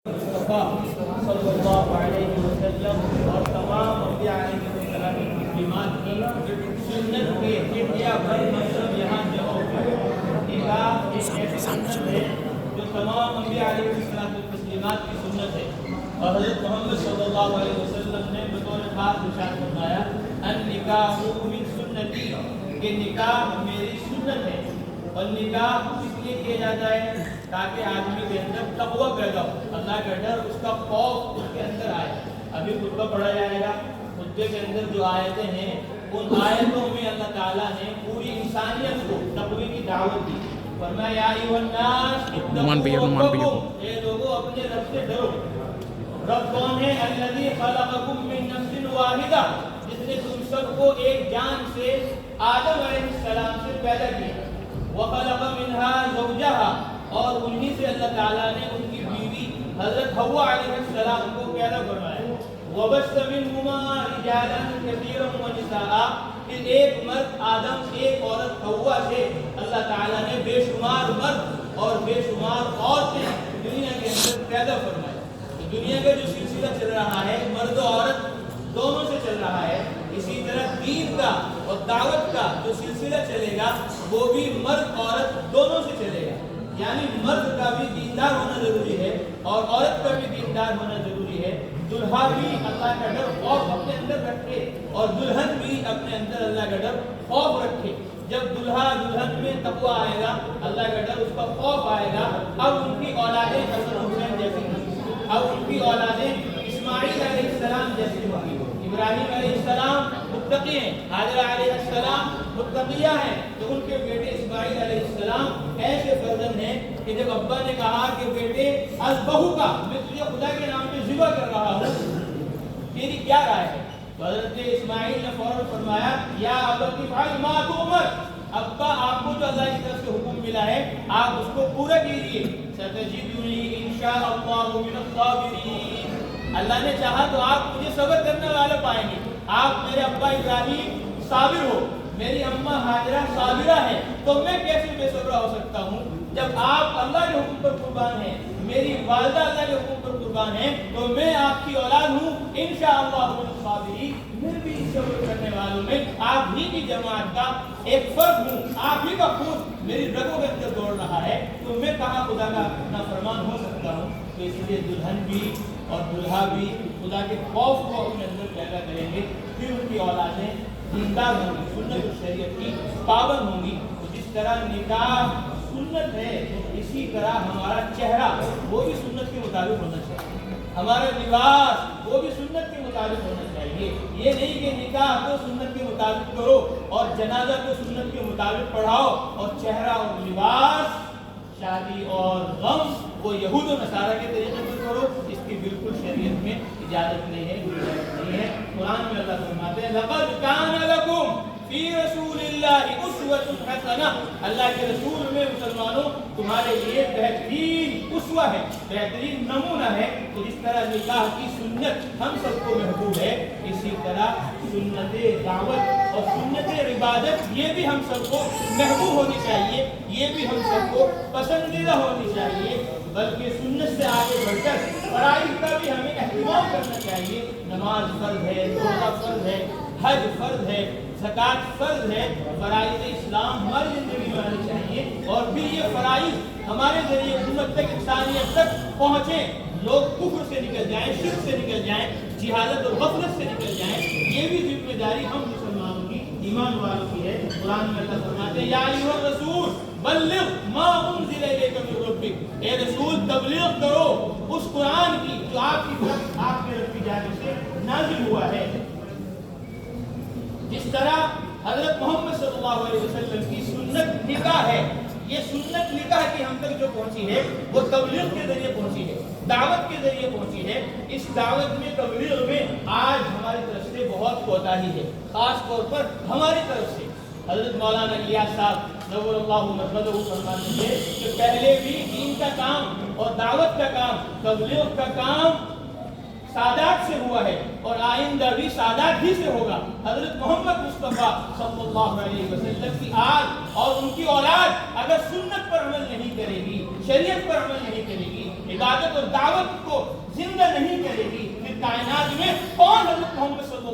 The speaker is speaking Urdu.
صلی اللہ علیہ وسلم اور تمام انبیاء علیہ السلام کی تسلیمات کی سنت کے انڈیا بھر مطلب یہاں جو نکاح ایک ایسی سنت ہے جو تمام انبیاء علیہ السلام کی تسلیمات کی سنت ہے، اور حضرت محمد صلی اللہ علیہ وسلم نے بطور خاص ارشاد فرمایا النکاح من سنتی، کہ نکاح میری سنت ہے۔ اور نکاح اس لیے کیا جاتا ہے تاکہ آدمی کے اندر تقوی پیدا ہو، اللہ کا ڈر، اس کا خوف اس کے اندر آئے۔ ابھی خطبہ پڑھا جائے گا، خطبے کے اندر جو آیتیں ہیں ان آیتوں میں اللہ تعالیٰ نے پوری انسانیت کو تقوی کی دعوت دی۔ فرمایا یا ایھا الناس اتقوا ربکم، اے لوگوں اپنے رب سے ڈرو۔ رب کون ہے؟ الذی خلقکم من نفس واحدہ، جس نے تم سب کو ایک جان سے آدم علیہ السلام سے پیدا کیا۔ وخلق منها زوجها، اور انہی سے اللہ تعالیٰ نے ان کی بیوی حضرت حوا علیہ السلام کو پیدا فرمایا۔ وبث منهما رجالا كثيرا ونساء، پھر ایک مرد آدم ایک عورت حوا سے اللہ تعالیٰ نے بے شمار مرد اور بے شمار عورتیں دنیا کے اندر پیدا فرمائی۔ دنیا کا جو سلسلہ چل رہا ہے مرد و عورت دونوں سے چل رہا ہے، اسی طرح دین کا اور دعوت کا جو سلسلہ چلے گا وہ بھی مرد عورت دونوں سے چلے گا، یعنی مرد کا بھی دیندار ہونا ضروری ہے اور عورت کا بھی دیندار ہونا ضروری ہے۔ دلہا بھی اللہ کا ڈر خوف اپنے اندر رکھے اور دلہن بھی اپنے اندر اللہ کا ڈر خوف رکھے۔ جب دلہا دلہن میں تقویٰ آئے گا، اللہ کا ڈر، اس کا خوف آئے گا، اب ان کی اولادیں حسن حسین جیسی ہوں، اب ان کی اولادیں اسماعیل علیہ السلام جیسی ہوں گی۔ ابراہیم علیہ السلام متقی ہیں، حاجرہ علیہ السلام متقیہ ہیں، تو ان کے بیٹے اسماعیل علیہ السلام ایسے فرزند ہیں کہ جب ابا نے کہا کہ بیٹے اذبحک، میں تجھے خدا کے نام پہ ذبح کر رہا ہوں، تیری کیا رائے ہے؟ تو حضرت اسماعیل نے فوراً فرمایا یا ابت افعل ما تؤمر، ابا آپ کو جو اللہ کی طرف سے حکم ملا ہے آپ اس کو پورا کیجیے۔ ستجدنی انشاء اللہ من الصابرین، اللہ نے چاہا تو آپ مجھے صبر کرنے والا پائیں گے۔ آپ میرے ابا ابراہیم صابر ہو، میری اماں ہاجرہ صابرہ ہے، تو میں کیسے بے صبر ہو سکتا ہوں؟ جب آپ اللہ کے حکم پر قربان ہیں، میری والدہ اللہ کے حکم پر قربان ہیں، تو میں آپ کی اولاد ہوں انشاءاللہ من الصابرین، میں بھی صبر کرنے والوں میں آپ ہی کی جماعت کا ایک فرد ہوں، آپ ہی کا خون میری رگوں کے اندر دوڑ رہا ہے، تو میں کہاں خدا کا نافرمان ہو سکتا ہوں؟ تو اس لیے دلہن بھی اور دلہا بھی خدا کے خوف کو اپنے اندر پیدا کریں گے، پھر ان کی اولادیں دیندار ہوں گی، سنت و شریعت کی پابند ہوں گی۔ جس طرح نکاح سنت ہے اسی طرح ہمارا چہرہ وہ بھی سنت کے مطابق ہونا چاہیے، ہمارا لباس وہ بھی سنت کے مطابق ہونا چاہیے۔ یہ نہیں کہ نکاح کو سنت کے مطابق کرو اور جنازہ کو سنت کے مطابق پڑھاؤ اور چہرہ اور لباس، شادی اور غم وہ یہود و نصارہ کے طریقے پر کرو، اس کی بالکل شریعت میں اجازت نہیں ہے، گنجائش نہیں ہے۔ قرآن میں اللہ فرماتے ہیں لقد کان لکم فی رسول اللہ اسوۃ حسنہ، اللہ کے رسول میں مسلمانوں تمہارے لیے بہترین اسوہ ہے، بہترین نمونہ ہے۔ تو جس طرح نکاح کی سنت ہم سب کو محبوب ہے، اسی طرح سنت دعوت اور سنت عبادت یہ بھی ہم سب کو محبوب ہونی چاہیے، یہ بھی ہم سب کو پسندیدہ ہونی چاہیے، بلکہ سنت سے آگے بڑھ کر فرائض کا بھی ہمیں اہتمام کرنا چاہیے۔ نماز فرض ہے، روزہ فرض ہے، حج فرض ہے، زکوٰۃ فرض ہے، فرائض اسلام ہماری زندگی میں آنے چاہیے، اور پھر یہ فرائض ہمارے ذریعے امت تک، انسانیت تک پہنچیں، لوگ کفر سے نکل جائیں، شرک سے نکل جائیں، جہالت اور غفلت سے نکل جائیں۔ یہ بھی ذمہ داری ہم مسلمانوں کی، ایمان والوں کی ہے۔ قرآن میں اللہ فرماتے ہیں یا ایھا الرسول بلغ ما انزل الیک من ربک، اے رسول تبلیغ کرو اس قرآن کی جو آپ کی طرف آپ کے رب کی جانب سے نازل ہوا ہے۔ جس طرح حضرت محمد صلی اللہ علیہ وسلم کی سنت نکاح ہے، یہ سنت نکاح کی ہم تک جو پہنچی ہے وہ تبلیغ کے ذریعے پہنچی ہے، دعوت کے ذریعے پہنچی ہے۔ اس دعوت میں، تبلیغ میں آج ہماری طرف سے بہت کوتاہی ہے، خاص طور پر ہماری طرف سے۔ حضرت مولانا الیاس صاحب نور اللہ مرقدہ فرماتے ہیں کہ پہلے بھی دین کا کام اور دعوت کا کام، تبلیغ کا کام سادات سے ہوا ہے اور آئندہ بھی سادات ہی سے ہوگا۔ حضرت محمد مصطفیٰ صلی اللہ علیہ وسلم کی آج اور ان کی اولاد اگر سنت پر عمل نہیں کرے گی، شریعت پر عمل نہیں کرے گی، عبادت اور دعوت کو